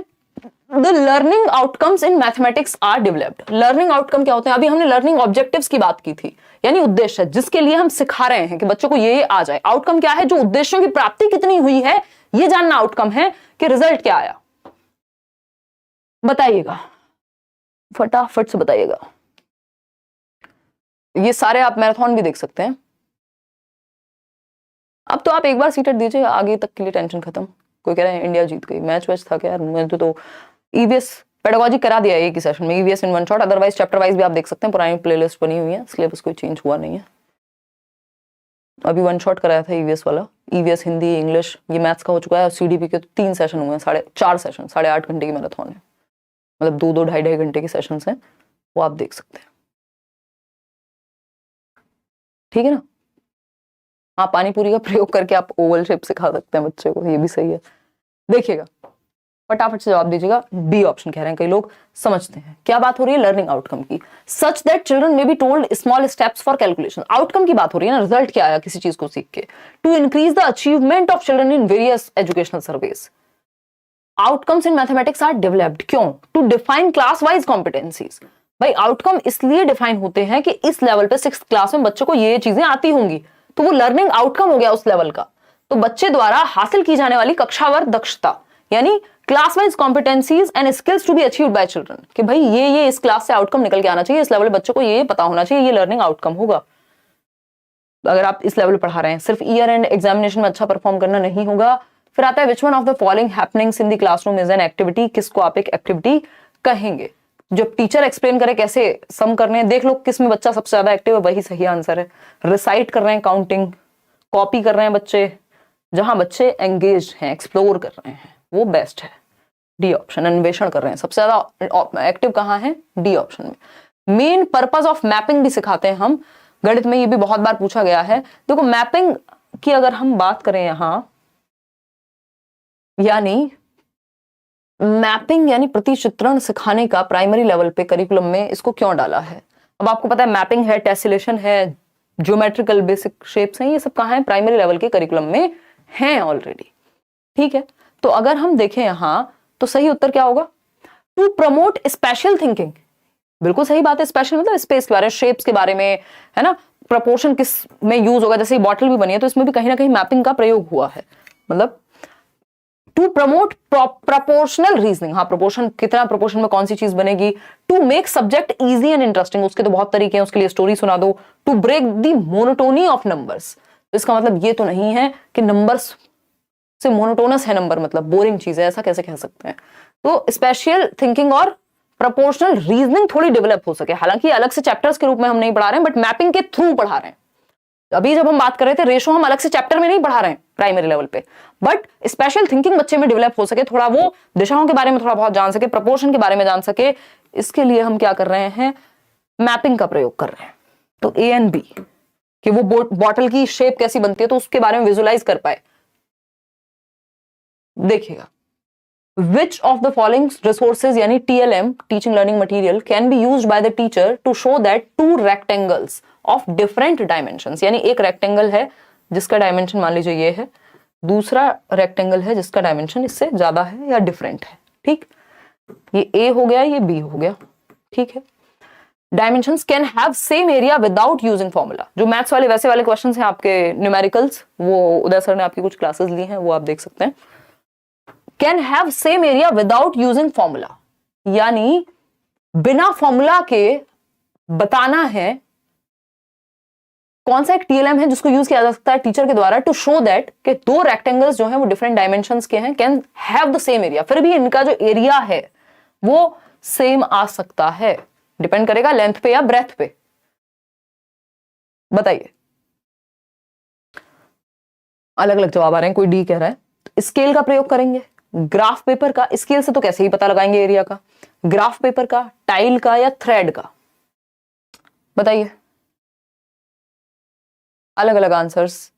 the learning outcomes in mathematics are developed. Learning outcome क्या होते हैं। अभी हमने लर्निंग ऑब्जेक्टिव्स की बात की थी, यानी उद्देश्य जिसके लिए हम सिखा रहे हैं कि बच्चों को ये आ जाए। आउटकम क्या है, जो उद्देश्यों की प्राप्ति कितनी हुई है ये जानना आउटकम है, कि रिजल्ट क्या आया। बताइएगा, फटाफट से बताइएगा। ये सारे आप मैराथन भी देख सकते हैं। अब तो आप एक बार सीटेट दीजिए, आगे तक के लिए टेंशन खत्म। कोई कह रहे हैं इंडिया जीत गई, मैच वैच था क्या यार। मैंने तो ईवीएस पेडागोजी करा दिया एक ही सेशन में, EVS in one shot. Otherwise chapter wise भी आप देख सकते हैं, पुरानी प्लेलिस्ट बनी हुई है, सिलेबस कोई चेंज हुआ नहीं है। अभी वन शॉट कराया था ईवीएस वाला, ईवीएस हिंदी इंग्लिश, ये मैथ्स का हो चुका है। और सीडीपी के तो 3 सेशन हुए हैं, 4.5 सेशन, 8.5 घंटे की मैराथन है, मतलब 2-2 2.5 घंटे के सेशन हैं, वो आप देख सकते हैं। ठीक है ना। हाँ, पानी पूरी का प्रयोग करके आप ओवल शेप सिखा सकते हैं बच्चे को, ये भी सही है। देखिएगा, फटाफट से जवाब दीजिएगा। बी ऑप्शन कह रहे हैं कई लोग। समझते हैं क्या बात हो रही है, लर्निंग आउटकम की। Such that children may be told small steps for calculation. Outcome की बात हो रही है ना, रिजल्ट क्या आया किसी चीज को सीख के। To increase the achievement of children in various educational surveys. Outcomes in mathematics are developed, क्यों। To define class wise competencies. भाई आउटकम इसलिए डिफाइन होते हैं कि इस लेवल पे 6th क्लास में बच्चों को ये चीजें आती होंगी, तो वो लर्निंग आउटकम हो गया उस लेवल का। तो बच्चे द्वारा हासिल की जाने वाली कक्षावर दक्षता, यानी class wise competencies and skills to be achieved by children, कि भाई ये इस क्लास से आउटकम निकल के आना चाहिए, इस लेवल बच्चों को ये पता होना चाहिए, ये लर्निंग आउटकम होगा। अगर आप इस लेवल पढ़ा रहे हैं, सिर्फ ईयर एंड एग्जामिनेशन में अच्छा परफॉर्म करना नहीं होगा। फिर आता है which one of the following happenings in the classroom is an activity. किसको आप एक एक्टिविटी कहेंगे। जब टीचर एक्सप्लेन करे कैसे सम करने, देख लो किस में बच्चा सबसे ज्यादा एक्टिव है, वही सही आंसर है। रिसाइट कर रहे हैं काउंटिंग, कॉपी कर रहे हैं बच्चे, जहां बच्चे एंगेज हैं, एक्सप्लोर कर रहे हैं, वो बेस्ट है। डी ऑप्शन, अन्वेषण कर रहे हैं, सबसे ज्यादा एक्टिव कहां है, डी ऑप्शन में। मेन पर्पस ऑफ मैपिंग भी सिखाते हैं हम गणित में, ये भी बहुत बार पूछा गया है। देखो मैपिंग की अगर हम बात करें यहां, यानी मैपिंग यानी प्रतिचित्रण सिखाने का प्राइमरी लेवल पे करिकुलम में इसको क्यों डाला है। अब आपको पता है मैपिंग है, टेसिलेशन है, ज्योमेट्रिकल बेसिक शेप्स हैं, ये सब कहाँ है? प्राइमरी लेवल के करिकुलम में हैं ऑलरेडी। ठीक है, तो अगर हम देखें यहां तो सही उत्तर क्या होगा? To promote special thinking. बिल्कुल सही बात है, स्पेशल मतलब स्पेस के बारे में, शेप्स के बारे में, है ना, प्रपोर्शन किस में यूज होगा, जैसे बॉटल भी बनी है तो इसमें भी कहीं ना कहीं मैपिंग का प्रयोग हुआ है। मतलब टू प्रमोट प्रपोर्शनल रीजनिंग, हाँ प्रोपोर्शन, कितना प्रोपोर्शन में कौन सी चीज बनेगी। To make subject easy and interesting, उसके तो बहुत तरीके हैं, उसके लिए स्टोरी सुना दो। To break the monotony of numbers, इसका मतलब ये तो नहीं है कि नंबर्स से मोनोटोनस है नंबर, मतलब बोरिंग चीज है, ऐसा कैसे कह सकते हैं। तो स्पेशल थिंकिंग और प्रोपोर्शनल रीजनिंग थोड़ी डेवलप हो सके, हालांकि अलग से चैप्टर्स के रूप में हम नहीं पढ़ा रहे हैं, बट मैपिंग के थ्रू पढ़ा रहे हैं। अभी जब हम बात कर रहे थे रेशो, हम अलग से चैप्टर में नहीं पढ़ा रहे हैं प्राइमरी लेवल पे, बट स्पेशल थिंकिंग बच्चे में डेवलप हो सके, थोड़ा वो दिशाओं के बारे में थोड़ा बहुत जान सके, प्रपोर्शन के बारे में जान सके, इसके लिए हम क्या कर रहे हैं? मैपिंग का प्रयोग कर रहे हैं। तो ए एंड बी, कि वो बॉटल की शेप कैसी बनती है तो उसके बारे में विजुअलाइज कर पाए। देखिएगा, which of the following resources यानी TLM, teaching learning material, can be used by the teacher to show that two rectangles of different dimensions, यानी एक रेक्टेंगल है जिसका डायमेंशन मान लीजिए ये है, दूसरा रेक्टेंगल है जिसका डायमेंशन इससे ज्यादा है या डिफरेंट है। ठीक, ये A हो गया, ये B हो गया। ठीक है, dimensions can have same area without using formula. जो मैथ्स वाले वैसे वाले क्वेश्चंस हैं आपके न्यूमेरिकल्स, वो उदय सर ने आपकी कुछ क्लासेस ली हैं, वो आप देख सकते हैं। Can have same area without using formula, यानी बिना फॉर्मूला के बताना है कौन सा एक TLM है जिसको यूज किया जा सकता है टीचर के द्वारा टू शो दैट कि दो रेक्टेंगल्स जो हैं वो डिफरेंट डायमेंशंस के हैं, can have the same area, फिर भी इनका जो एरिया है वो सेम आ सकता है। डिपेंड करेगा लेंथ पे या ब्रेथ पे। बताइए, अलग अलग जवाब आ रहे हैं। कोई डी कह रहा है स्केल का प्रयोग करेंगे, ग्राफ पेपर का, स्केल से तो कैसे ही पता लगाएंगे एरिया का, ग्राफ पेपर का, टाइल का या थ्रेड का? बताइए, अलग अलग आंसर्स।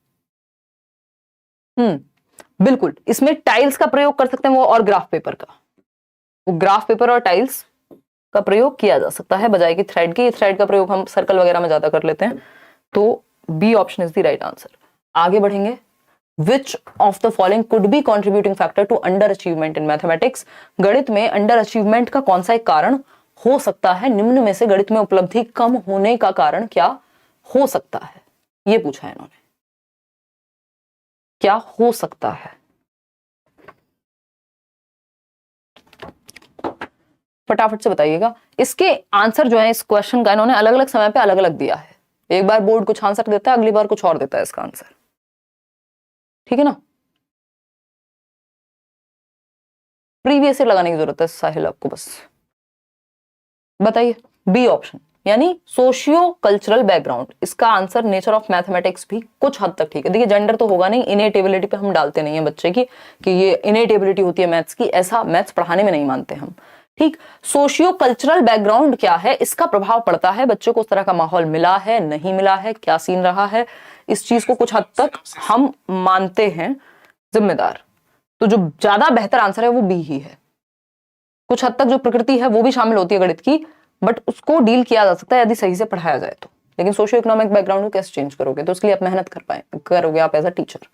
बिल्कुल, इसमें टाइल्स का प्रयोग कर सकते हैं वो, और ग्राफ पेपर का, वो ग्राफ पेपर और टाइल्स का प्रयोग किया जा सकता है बजाय कि थ्रेड के। थ्रेड का प्रयोग हम सर्कल वगैरह में ज्यादा कर लेते हैं। तो B option is the right answer. आगे बढ़ेंगे, Which of the following could be contributing factor to underachievement in mathematics? गणित में अंडर अचीवमेंट का कौन सा एक कारण हो सकता है? निम्न में से गणित में उपलब्धि कम होने का कारण क्या हो सकता है? ये पूछा है इन्होंने, क्या हो सकता है? फटाफट से बताइएगा। इसके आंसर जो है इस क्वेश्चन का इन्होंने अलग अलग समय पे अलग अलग दिया है। एक बार बोर्ड कुछ आंसर देता है, अगली बार कुछ और देता है इसका आंसर। ठीक है ना, प्रीवियस ईयर लगाने की जरूरत है साहिल आपको बस। बताइए, बी ऑप्शन यानी सोशियो कल्चरल बैकग्राउंड, इसका आंसर नेचर ऑफ मैथमेटिक्स भी कुछ हद तक ठीक है। देखिए, जेंडर तो होगा नहीं, इनेट एबिलिटी पे हम डालते नहीं है बच्चे की कि ये इनेट एबिलिटी होती है मैथ्स की, ऐसा मैथ्स पढ़ाने में नहीं मानते हम। ठीक, सोशियो कल्चरल बैकग्राउंड क्या है, इसका प्रभाव पड़ता है, बच्चों को उस तरह का माहौल मिला है, नहीं मिला है, क्या सीन रहा है, इस चीज को कुछ हद तक हम मानते हैं जिम्मेदार। तो जो ज्यादा बेहतर आंसर है वो बी ही है। कुछ हद तक जो प्रकृति है वो भी शामिल होती है गणित की, बट उसको डील किया जा सकता है यदि सही से पढ़ाया जाए तो। लेकिन सोशियो इकोनॉमिक बैकग्राउंड को कैसे चेंज करोगे? तो उसके लिए आप मेहनत करोगे आप as a teacher.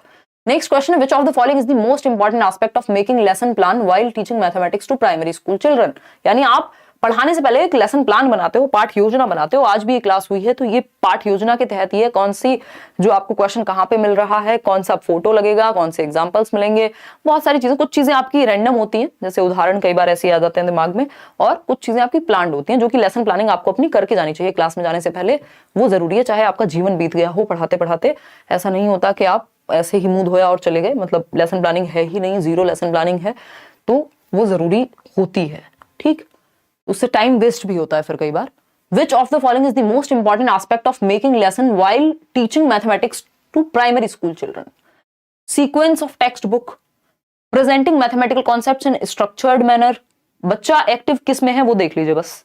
Next question, which of the following is the most important aspect of making lesson plan while teaching mathematics to primary school children? यानी आप पढ़ाने से पहले एक लेसन प्लान बनाते हो, पाठ योजना बनाते हो। आज भी ये क्लास हुई है तो ये पाठ योजना के तहत ये कौन सी जो आपको क्वेश्चन कहाँ पे मिल रहा है, कौन सा फोटो लगेगा, कौन से एग्जांपल्स मिलेंगे, बहुत सारी चीजें। कुछ चीजें आपकी रैंडम होती हैं, जैसे उदाहरण कई बार ऐसे आ जाते हैं दिमाग में, और कुछ चीजें आपकी प्लान्ड होती हैं जो कि लेसन प्लानिंग आपको अपनी करके जानी चाहिए क्लास में जाने से पहले। वो जरूरी है, चाहे आपका जीवन बीत गया हो पढ़ाते पढ़ाते। ऐसा नहीं होता कि आप ऐसे ही मुंह धोया और चले गए, मतलब लेसन प्लानिंग है ही नहीं, जीरो लेसन प्लानिंग है, तो वो जरूरी होती है। ठीक, उससे टाइम वेस्ट भी होता है फिर कई बार। Which of the following is the most important aspect of making lesson while teaching mathematics to primary school children? Sequence of text book, presenting mathematical concepts in structured manner, बच्चा active किस में है वो देख लीजिए बस,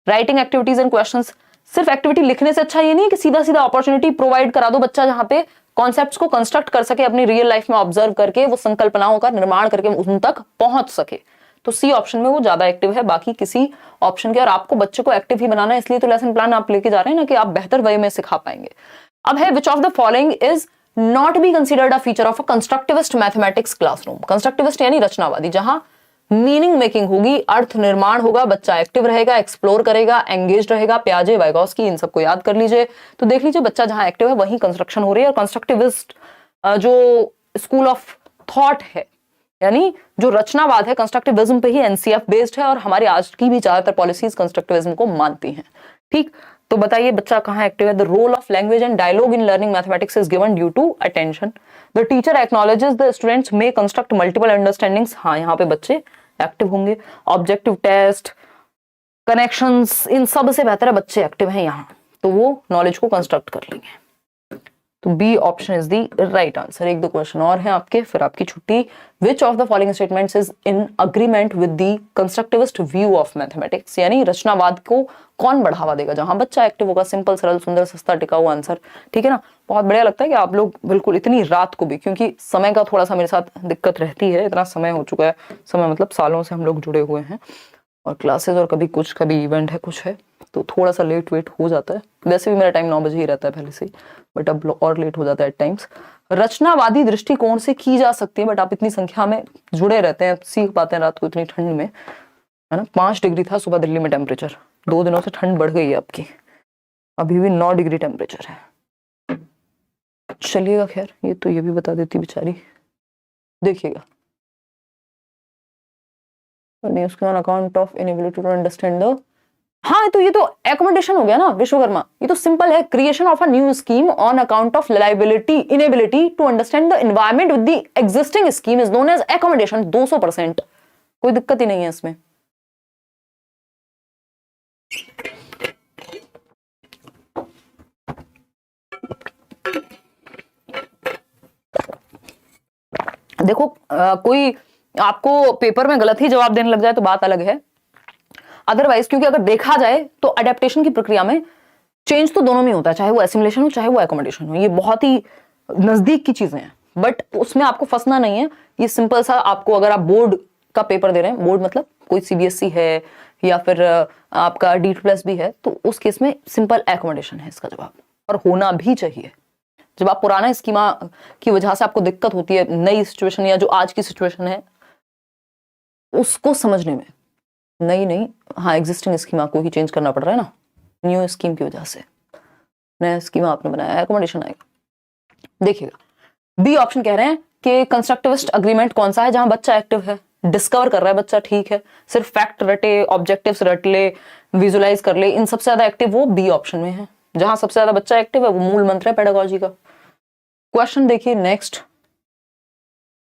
राइटिंग एक्टिविटीज एंड क्वेश्चंस। सिर्फ activity लिखने से अच्छा ये नहीं कि सीधा सीधा अपॉर्चुनिटी प्रोवाइड करा दो, बच्चा जहां पे कॉन्सेप्ट्स को कंस्ट्रक्ट कर सके, अपनी रियल लाइफ में ऑब्जर्व करके वो संकल्पनाओं का निर्माण करके उन तक पहुंच सके। तो सी ऑप्शन में वो ज्यादा एक्टिव है बाकी किसी ऑप्शन के। और आपको बच्चे को एक्टिव ही बनाना है, इसलिए तो लेसन प्लान आप लेके जा रहे हैं ना, कि आप बेहतर वे में सिखा पाएंगे। अब है विच of the following is not be considered a feature of a constructivist mathematics classroom. Constructivist यानी रचनावादी, जहां मीनिंग मेकिंग होगी, अर्थ निर्माण होगा, बच्चा एक्टिव रहेगा, एक्सप्लोर करेगा, एंगेज रहेगा। प्याजे, वाइगॉस्की, इन सबको याद कर लीजिए। तो देख लीजिए बच्चा जहां एक्टिव है वहीं कंस्ट्रक्शन हो रही है। और कंस्ट्रक्टिविस्ट जो स्कूल ऑफ थॉट है, यानी जो रचनावाद है, कंस्ट्रक्टिविज्म पे ही एनसीएफ बेस्ड है, और हमारी आज की भी ज्यादातर पॉलिसीज कंस्ट्रक्टिविज्म को मानती हैं। ठीक, तो बताइए बच्चा कहां एक्टिव है। The role of language and dialogue in learning mathematics is given due to attention. The teacher acknowledges the students may construct multiple understandings. हाँ, यहाँ पे बच्चे एक्टिव होंगे। ऑब्जेक्टिव टेस्ट, कनेक्शंस, इन सब से बेहतर है बच्चे एक्टिव हैं यहाँ, तो वो नॉलेज को कंस्ट्रक्ट कर लेंगे। तो B option is the right answer. एक दो क्वेश्चन और हैं आपके, फिर आपकी छुट्टी। Which of the following statements is in agreement with the constructivist view of mathematics. यानी रचनावाद को कौन बढ़ावा देगा, जहां बच्चा एक्टिव होगा। सिंपल, सरल, सुंदर, सस्ता, टिकाऊ आंसर। ठीक है ना। बहुत बढ़िया लगता है कि आप लोग बिल्कुल इतनी रात को भी, क्योंकि समय का थोड़ा सा मेरे साथ दिक्कत रहती है, इतना समय हो चुका है, समय मतलब सालों से हम लोग जुड़े हुए हैं, और क्लासेस और कभी कुछ, कभी इवेंट है, कुछ है, तो थोड़ा सा लेट वेट हो जाता है। वैसे भी मेरा टाइम 9 बजे ही रहता है पहले से ही, बट अब और लेट हो जाता है एट टाइम्स। रचनावादी दृष्टिकोण से की जा सकती है, बट आप इतनी संख्या में जुड़े रहते हैं, सीख पाते हैं रात को इतनी ठंड में, है ना। 5 डिग्री था सुबह दिल्ली में टेम्परेचर, 2 दिनों से ठंड बढ़ गई है आपकी, अभी भी 9 डिग्री टेम्परेचर है। चलिएगा, खैर ये तो ये भी बता देती बेचारी। देखिएगा, on account of inability to understand the, हाँ तो ये तो एकोमोडेशन हो गया ना विश्वकर्मा। ये तो सिंपल है, creation of a new scheme on account of liability inability to understand the environment with the existing scheme is known as accommodation. 200%, कोई दिक्कत ही नहीं है इसमें। देखो कोई आपको पेपर में गलत ही जवाब देने लग जाए तो बात अलग है, अदरवाइज क्योंकि अगर देखा जाए तो अडेप्टेशन की प्रक्रिया में चेंज तो दोनों में होता है, चाहे वो एसिमुलेशन हो चाहे वो एकोमोडेशन हो। ये बहुत ही नजदीक की चीजें हैं, बट उसमें आपको फंसना नहीं है। ये सिंपल सा, आपको अगर आप बोर्ड का पेपर दे रहे हैं, बोर्ड मतलब कोई सीबीएसई है या फिर आपका D2+ भी है, तो उस केस में सिंपल एकोमोडेशन है इसका जवाब, और होना भी चाहिए। जब आप पुराना स्कीमा की वजह से आपको दिक्कत होती है नई सिचुएशन या जो आज की सिचुएशन है उसको समझने में, नहीं हाँ एग्जिस्टिंग स्कीमा को ही चेंज करना पड़ रहा है ना, न्यू स्कीम की वजह से नया स्कीमा आपने बनाया, एकोमोडेशन आएगा। देखिएगा बी ऑप्शन कह रहे हैं कि कंस्ट्रक्टिविस्ट अग्रीमेंट कौन सा है, जहां बच्चा एक्टिव है, डिस्कवर कर रहा है बच्चा, ठीक है, सिर्फ फैक्ट रटे, ऑब्जेक्टिव्स रट ले, विजुलाइज कर ले, इन सबसे ज्यादा एक्टिव वो बी ऑप्शन में है। जहां सबसे ज्यादा बच्चा एक्टिव है वो मूल मंत्र है पेडागोजी का। क्वेश्चन देखिए next,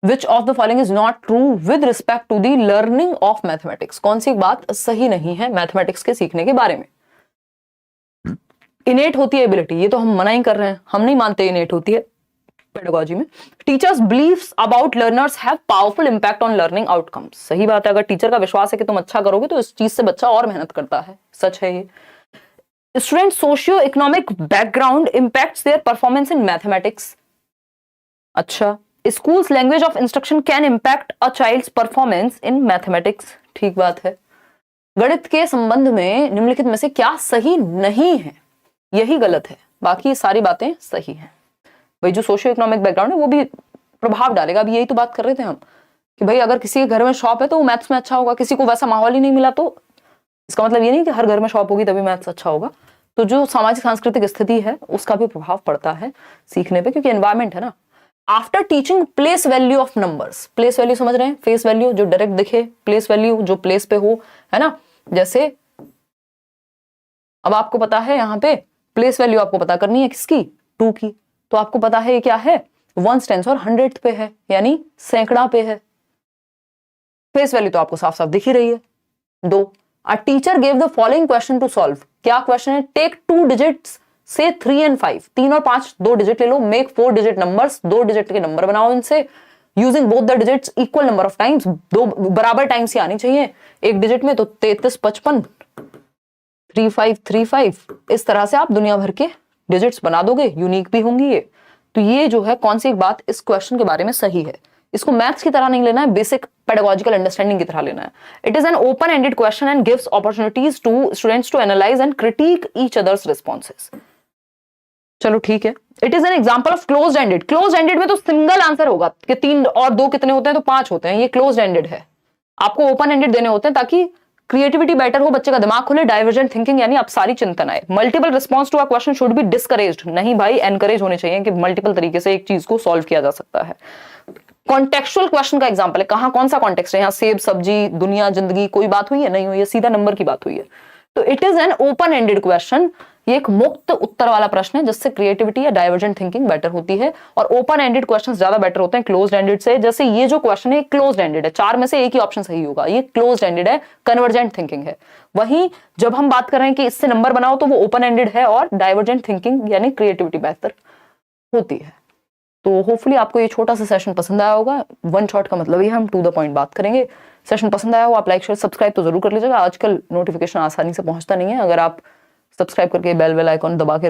Which of the following is not true with respect to the learning of mathematics? कौन सी बात सही नहीं है मैथमेटिक्स के सीखने के बारे में। इनेट होती है एबिलिटी, ये तो हम मना ही कर रहे हैं, हम नहीं मानते इनेट होती है पेडागोजी में। Teachers beliefs about learners have powerful impact on learning outcomes. सही बात है, अगर टीचर का विश्वास है कि तुम अच्छा करोगे तो इस चीज से बच्चा और मेहनत करता है, सच है ये। Student socio economic background impacts their performance in mathematics. अच्छा, schools language of instruction can impact a child's performance in mathematics. ठीक बात है। गणित के संबंध में निम्नलिखित में से क्या सही नहीं है, यही गलत है, बाकी सारी बातें सही हैं। भाई जो सोशियो इकोनॉमिक बैकग्राउंड है वो भी प्रभाव डालेगा। अभी यही तो बात कर रहे थे हम कि भाई अगर किसी के घर में शॉप है तो वो मैथ्स में अच्छा होगा, किसी को वैसा माहौल ही नहीं मिला तो इसका मतलब ये नहीं कि हर घर में शॉप होगी तभी मैथ्स अच्छा होगा। तो जो सामाजिक सांस्कृतिक स्थिति है उसका भी प्रभाव पड़ता है सीखने पे, क्योंकि एनवायरमेंट है ना। After teaching place value of numbers, place value समझ रहे हैं, फेस वैल्यू जो डायरेक्ट दिखे, प्लेस वैल्यू जो प्लेस पे हो, है ना। जैसे अब आपको पता है यहाँ पे प्लेस वैल्यू आपको पता करनी है किसकी, 2 की, तो आपको पता है ये क्या है, 1 टेंस और 100th पे है, यानी सैकड़ा पे है। फेस वैल्यू तो आपको साफ साफ दिख ही रही है 2। A teacher gave the following question to solve. क्या क्वेश्चन है, टेक 2 डिजिट्स से 3 and 5, 3 और 5 2 डिजिट ले लो, मेक 4 डिजिट नंबर्स, 2 डिजिट के नंबर बनाओ इनसे, using both the digits equal number of times, 2 बराबर टाइम्स ही आनी चाहिए एक डिजिट में, तो 33 55 35 35, इस तरह से आप दुनिया भर के डिजिट्स बना दोगे, यूनिक भी होंगी ये। तो ये जो है कौन सी एक बात इस क्वेश्चन के बारे में सही है, इसको मैथ्स की तरह नहीं लेना है, बेसिक पेडागोजिकल अंडरस्टैंडिंग की तरह लेना है। It is an open ended question and gives opportunities to students to analyze and critique each others responses. चलो ठीक है, it is an example of close ended. Close ended में तो सिंगल आंसर होगा कि 3 और 2 कितने होते हैं, तो 5 होते हैं, ये क्लोज एंडेड है। आपको ओपन एंडेड देने होते हैं ताकि क्रिएटिविटी बेटर हो, बच्चे का दिमाग खुले, डाइवर्जेंट थिंकिंग यानी अपसारी चिंतन आए। Multiple response to a question should be discouraged, नहीं भाई एनकरेज होने चाहिए कि मल्टीपल तरीके से एक चीज को सॉल्व किया जा सकता है। कॉन्टेक्चुअल क्वेश्चन का एग्जांपल है, कहां कौन सा कॉन्टेक्स्ट है, यहाँ सेब सब्जी, दुनिया, जिंदगी, कोई बात हुई है, नहीं हुई है, सीधा नंबर की बात हुई है। तो it is an open ended question, ये एक मुक्त उत्तर वाला प्रश्न है जिससे क्रिएटिविटी या डाइवर्जेंट थिंकिंग बेटर होती है। और ओपन एंडेड क्वेश्चंस ज्यादा बेटर होते हैं क्लोज्ड एंडेड से। जैसे ये जो क्वेश्चन है क्लोज्ड एंडेड है, 4 में से एक ही ऑप्शन सही होगा, ये क्लोज्ड एंडेड है, कन्वर्जेंट थिंकिंग है। वहीं जब हम बात कर रहे हैं कि इससे नंबर बनाओ, तो वो ओपन एंडेड है और डाइवर्जेंट थिंकिंग यानी क्रिएटिविटी बेहतर होती है। तो होपफुली आपको ये छोटा सा सेशन पसंद आया होगा। वन शॉट का मतलब ये हम टू द पॉइंट बात करेंगे। सेशन पसंद आया हो आप लाइक शेयर सब्सक्राइब तो जरूर कर लीजिएगा। आजकल नोटिफिकेशन आसानी से पहुंचता नहीं है, अगर आप सब्सक्राइब करके बेल आइकॉन दबा के